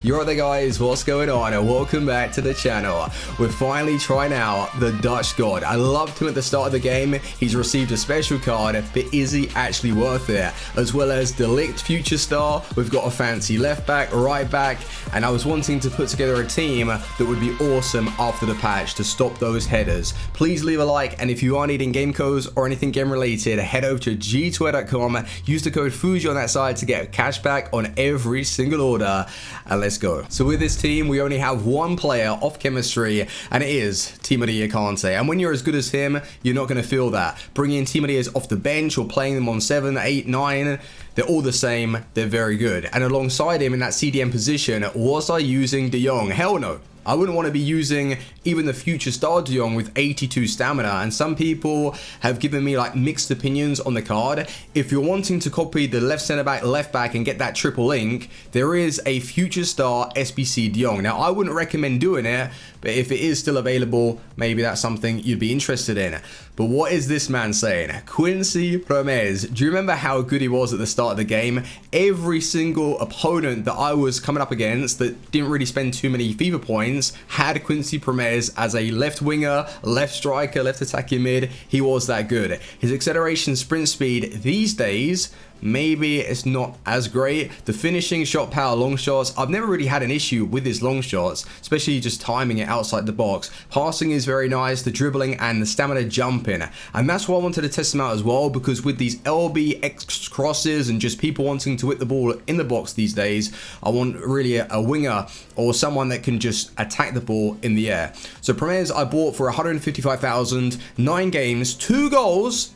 Yo there guys, what's going on and welcome back to the channel. We're finally trying out the Dutch God. I loved him at the start of the game. He's received a special card, but is he actually worth it? As well as Delict Future Star, we've got a fancy left back, right back, and I was wanting to put together a team that would be awesome after the patch to stop those headers. Please leave a like, and if you are needing game codes or anything game related, head over to g2a.com, use the code Fuji on that side to get cash back on every single order. And let's go. So with this team, we only have one player off chemistry, and it is Timothée Kante. And when you're as good as him, you're not going to feel that. Bringing Timothée off the bench or playing them on 7, 8, 9, they're all the same. They're very good. And alongside him in that CDM position, was I using De Jong? Hell no. I wouldn't want to be using even the future star De Jong with 82 stamina, and some people have given me like mixed opinions on the card. If you're wanting to copy the left centre back, left back and get that triple link, there is a future star SBC De Jong. Now I wouldn't recommend doing it, but if it is still available, maybe that's something you'd be interested in. But what is this man saying? Quincy Promes. Do you remember how good he was at the start of the game? Every single opponent that I was coming up against that didn't really spend too many FIFA points had Quincy Promes as a left winger, left striker, left attacking mid. He was that good. His acceleration, sprint speed these days, maybe it's not as great. The finishing, shot power, long shots, I've never really had an issue with his long shots, especially just timing it outside the box. Passing is very nice, the dribbling and the stamina jumping. And that's why I wanted to test him out as well, because with these LB X crosses and just people wanting to whip the ball in the box these days, I want really a winger or someone that can just attack the ball in the air. So Promes I bought for 155,000, 9 games, 2 goals,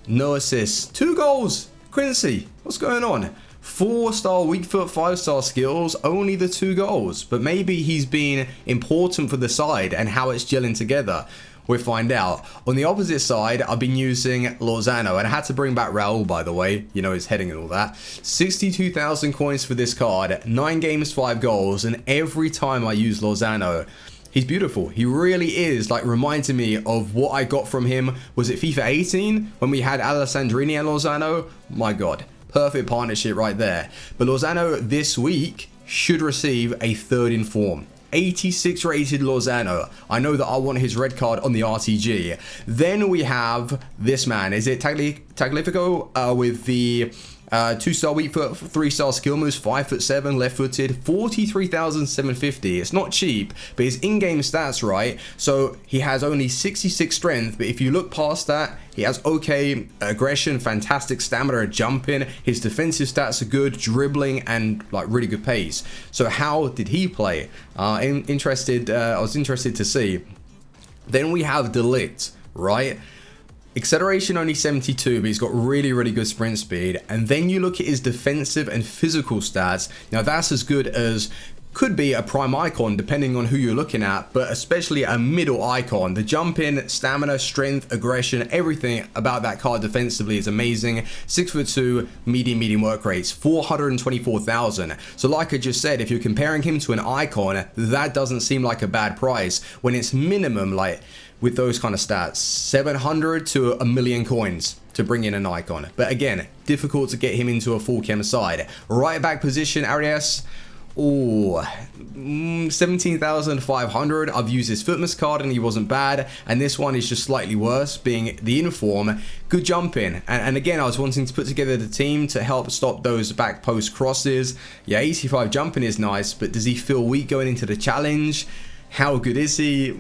no assists, 2 goals. Quincy, what's going on? 4-star weak foot, 5-star skills, only the 2 goals. But maybe he's been important for the side and how it's gelling together. We'll find out. On the opposite side, I've been using Lozano, and I had to bring back Raul, by the way, you know, his heading and all that. 62,000 coins for this card, 9 games, 5 goals, and every time I use Lozano, he's beautiful. He really is, like, reminding me of what I got from him. Was it FIFA 18 when we had Alessandrini and Lozano? My God, perfect partnership right there. But Lozano this week should receive a 3rd in form. 86 rated Lozano. I know that I want his red card on the RTG. Then we have this man. Is it Tagliafico with the 2-star weak foot, 3-star skill moves, 5'7", left-footed, 43,750. It's not cheap, but his in-game stats, right? So he has only 66 strength, but if you look past that, he has okay aggression, fantastic stamina, jumping. His defensive stats are good, dribbling, and like really good pace. So how did he play? I was interested to see. Then we have Delict, right? Acceleration only 72, but he's got really, really good sprint speed. And then you look at his defensive and physical stats. Now that's as good as could be a prime icon depending on who you're looking at, but especially a middle icon. The jump in, stamina, strength, aggression, everything about that card defensively is amazing. 6'2", medium work rates, 424,000. So like I just said, if you're comparing him to an icon, that doesn't seem like a bad price when it's minimum, like with those kind of stats, 700 to 1,000,000 coins to bring in an icon. But again, difficult to get him into a full chem side. Right back position, Arias. Oh, 17,500. I've used his Footmas card and he wasn't bad. And this one is just slightly worse, being the inform. Good jumping. And again, I was wanting to put together the team to help stop those back post crosses. Yeah, 85 jumping is nice, but does he feel weak going into the challenge? How good is he?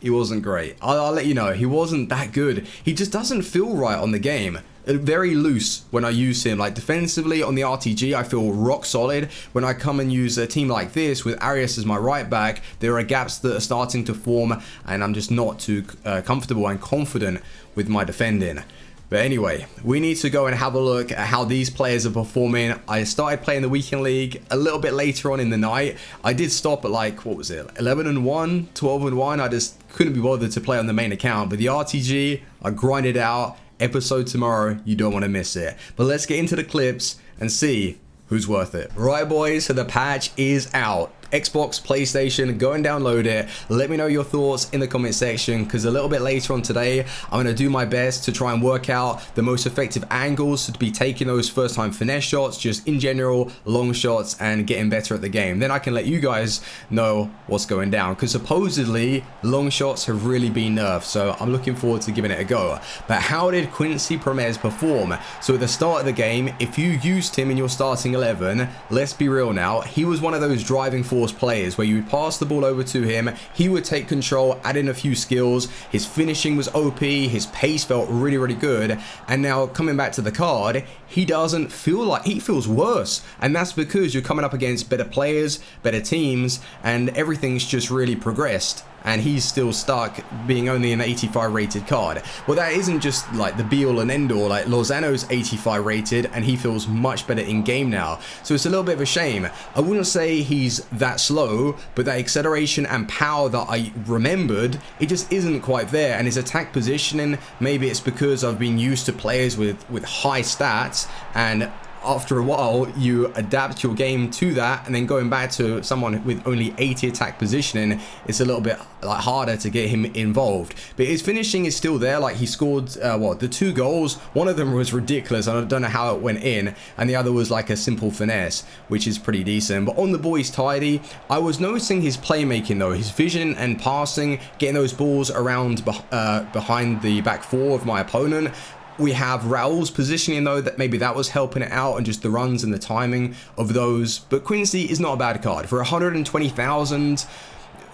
He wasn't great. I'll let you know. He wasn't that good. He just doesn't feel right on the game. Very loose when I use him. Like defensively on the RTG, I feel rock solid. When I come and use a team like this with Arias as my right back, there are gaps that are starting to form, and I'm just not too comfortable and confident with my defending. But anyway, we need to go and have a look at how these players are performing. I started playing the weekend league a little bit later on in the night. I did stop at like, what was it, 11-1, 12-1. I just couldn't be bothered to play on the main account. But the RTG, I grinded out. Episode tomorrow, you don't want to miss it. But let's get into the clips and see who's worth it. Right boys, so the patch is out. Xbox, PlayStation, go and download it. Let me know your thoughts in the comment section, because a little bit later on today, I'm going to do my best to try and work out the most effective angles to be taking those first time finesse shots, just in general, long shots, and getting better at the game. Then I can let you guys know what's going down, because supposedly long shots have really been nerfed, so I'm looking forward to giving it a go. But how did Quincy Promes perform? So at the start of the game, if you used him in your starting 11, let's be real now, he was one of those driving force players where you would pass the ball over to him, he would take control, add in a few skills, his finishing was OP, his pace felt really good, and now coming back to the card, he doesn't feel like, he feels worse, and that's because you're coming up against better players, better teams, and everything's just really progressed, and he's still stuck being only an 85 rated card. Well, that isn't just like the be all and end all. Like Lozano's 85 rated and he feels much better in game now, so it's a little bit of a shame. I wouldn't say he's that slow, but that acceleration and power that I remembered, it just isn't quite there. And his attack positioning, maybe it's because I've been used to players with high stats, and after a while you adapt your game to that, and then going back to someone with only 80 attack positioning, it's a little bit like harder to get him involved. But his finishing is still there. Like he scored the 2 goals, one of them was ridiculous, I don't know how it went in, and the other was like a simple finesse, which is pretty decent. But on the ball he's tidy. I was noticing his playmaking though, his vision and passing, getting those balls around behind the back 4 of my opponent. We have Raul's positioning though, that maybe that was helping it out, and just the runs and the timing of those. But Quincy is not a bad card. For 120,000,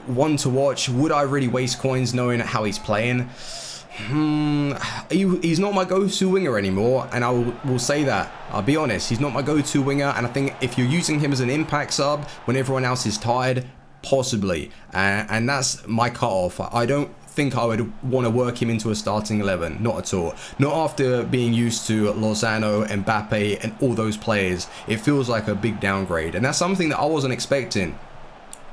one to watch. Would I really waste coins knowing how he's playing? He's not my go-to winger anymore, and I will say that. I'll be honest, he's not my go-to winger, and I think if you're using him as an impact sub when everyone else is tired, possibly. And that's my cutoff. I don't think I would want to work him into a starting 11, not at all. Not after being used to Lozano, Mbappe, and all those players. It feels like a big downgrade, and that's something that I wasn't expecting.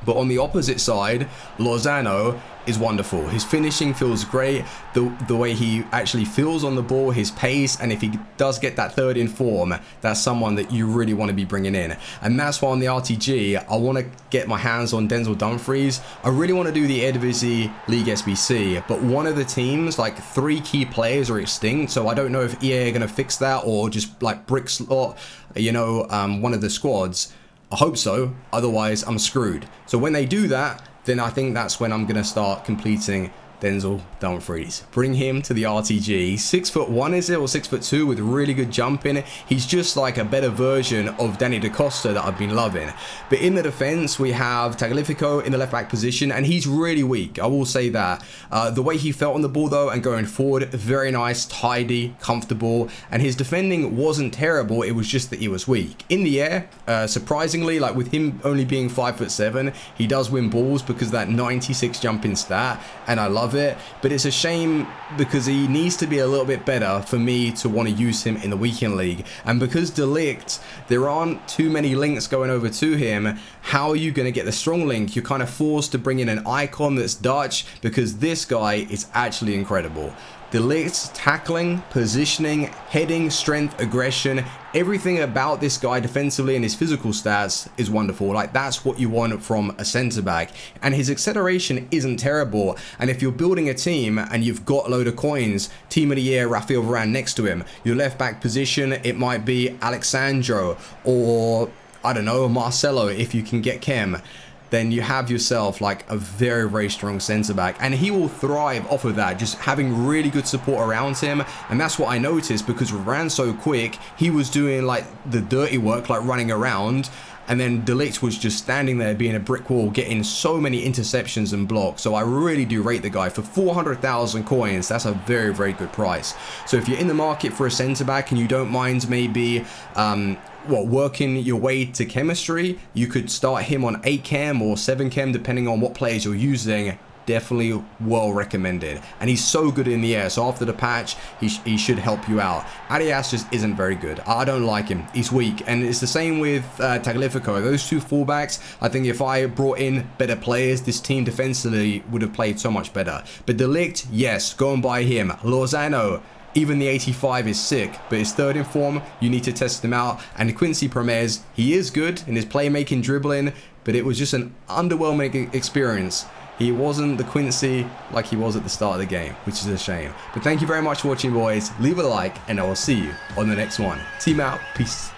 But on the opposite side, Lozano is wonderful. His finishing feels great, the way he actually feels on the ball, his pace, and if he does get that third in form, that's someone that you really want to be bringing in. And that's why on the RTG, I want to get my hands on Denzel Dumfries. I really want to do the Eredivisie League SBC, but one of the teams, like 3 key players are extinct, so I don't know if EA are going to fix that or just like brick slot, you know, one of the squads. I hope so, otherwise I'm screwed. So when they do that, then I think that's when I'm going to start completing Denzel Dumfries. Bring him to the RTG. 6'1", is it, or 6'2", with really good jumping. He's just like a better version of Danny Da Costa that I've been loving. But in the defense, we have Tagliafico in the left back position, and he's really weak, I will say that. The way he felt on the ball though, and going forward, very nice, tidy, comfortable, and his defending wasn't terrible, it was just that he was weak. In the air, surprisingly, like with him only being 5'7", he does win balls because of that 96 jumping stat, and I love it. But it's a shame because he needs to be a little bit better for me to want to use him in the weekend league. And because De Ligt, there aren't too many links going over to him, how are you going to get the strong link? You're kind of forced to bring in an icon that's Dutch, because this guy is actually incredible. De Ligt's tackling, positioning, heading, strength, aggression, everything about this guy defensively and his physical stats is wonderful. Like, that's what you want from a centre back. And his acceleration isn't terrible. And if you're building a team and you've got a load of coins, team of the year, Rafael Varane next to him, your left back position, it might be Alexandro or, I don't know, Marcelo if you can get Kem. Then you have yourself like a very strong centre back, and he will thrive off of that, just having really good support around him. And that's what I noticed, because we ran so quick, he was doing like the dirty work, like running around, and then De Ligt was just standing there being a brick wall, getting so many interceptions and blocks. So I really do rate the guy. For 400,000 coins, that's a very good price. So if you're in the market for a centre back and you don't mind maybe working your way to chemistry, you could start him on 8 chem or 7 chem depending on what players you're using. Definitely well recommended, and he's so good in the air, so after the patch he should help you out. Arias just isn't very good. I don't like him, he's weak, and it's the same with Tagliafico. Those two fullbacks, I think if I brought in better players, this team defensively would have played so much better. But De Ligt, yes, go and buy him. Lozano, Even the 85 is sick, but his third in form, you need to test him out. And Quincy Promes, he is good in his playmaking, dribbling, but it was just an underwhelming experience. He wasn't the Quincy like he was at the start of the game, which is a shame. But thank you very much for watching, boys. Leave a like, and I will see you on the next one. Team out. Peace.